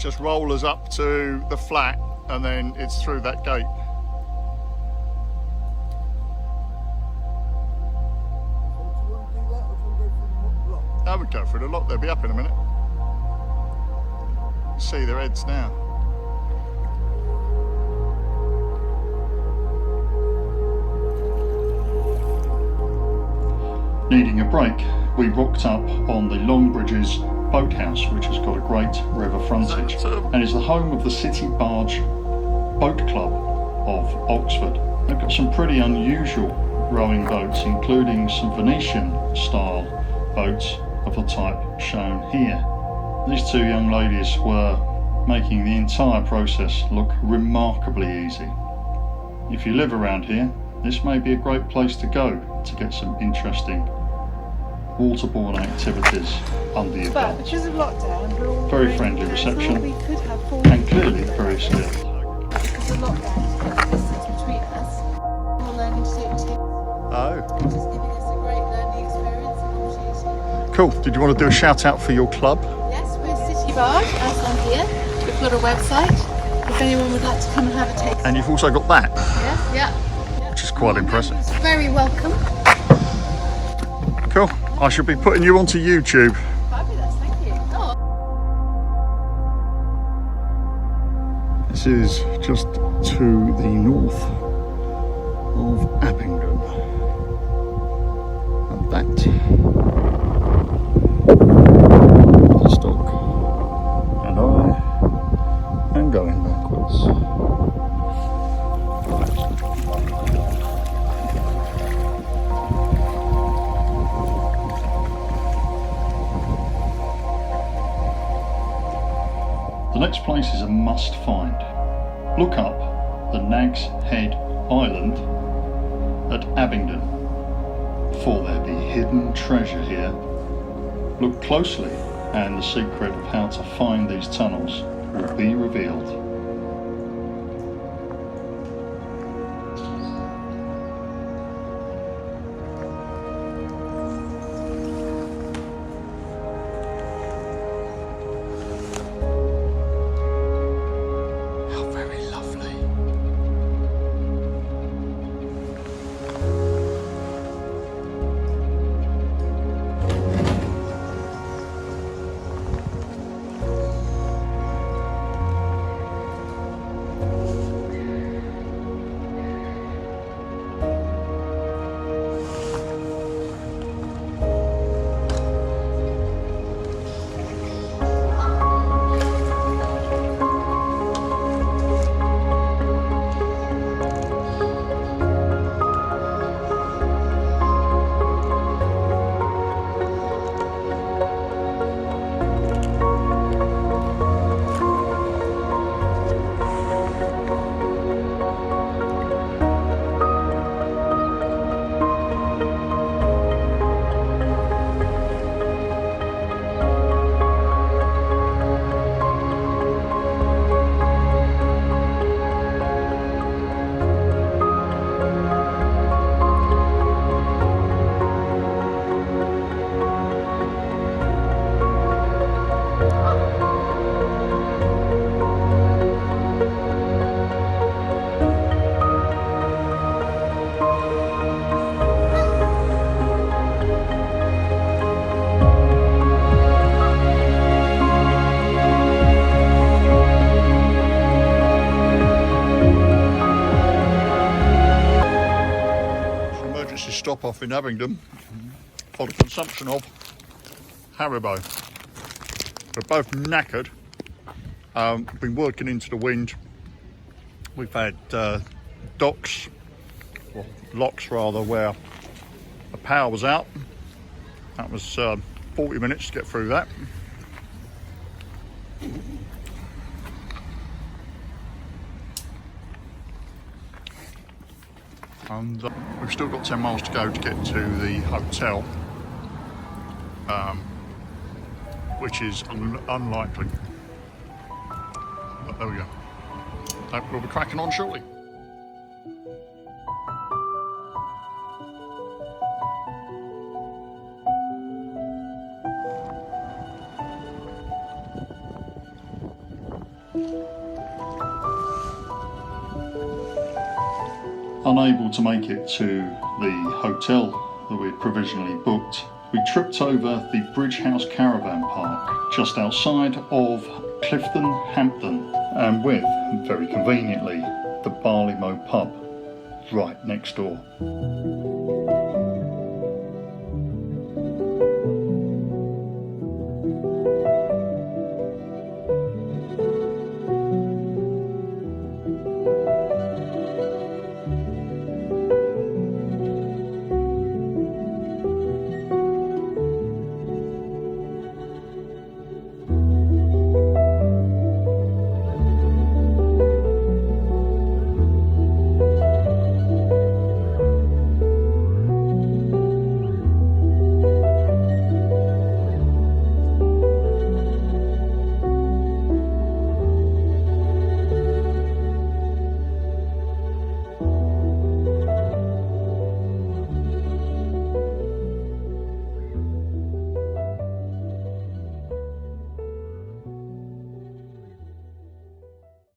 just rollers up to the flat and then it's through that gate. I would go through the lock, they'll be up in a minute. See their heads now. Needing a break, we rocked up on the Longbridges boathouse, which has got a great river frontage and is the home of the City Barge Boat Club of Oxford. They've got some pretty unusual rowing boats, including some Venetian style boats of the type shown here. These two young ladies were making the entire process look remarkably easy. If you live around here, this may be a great place to go to get some interesting waterborne activities under your belt. Because of lockdown, very friendly reception and clearly very skilled. Because of lockdown, there's a distance between us. We're learning to do it too. Oh. Just giving us a great learning experience and opportunity. Cool. Did you want to do a shout out for your club? Yes, we're City Barge, as on here. We've got a website. If anyone would like to come and have a taste. And you've also got that. Yes, yeah. Which is quite impressive. Very welcome. Cool. I shall be putting you onto YouTube. Fabulous, thank you. Oh. This is just to the north of Abingdon. And that is stock. And I am going backwards. The next place is a must find. Look up the Nag's Head Island at Abingdon, for there be hidden treasure here. Look closely and the secret of how to find these tunnels will be revealed. Stop off in Abingdon for the consumption of Haribo. We're both knackered. Been working into the wind. We've had locks rather, where the power was out. That was 40 minutes to get through that. And we've still got 10 miles to go to get to the hotel, which is unlikely. But there we go. We'll be cracking on shortly. Unable to make it to the hotel that we'd provisionally booked, we tripped over the Bridge House Caravan Park just outside of Clifton, Hampton, and with, very conveniently, the Barley Mow pub right next door.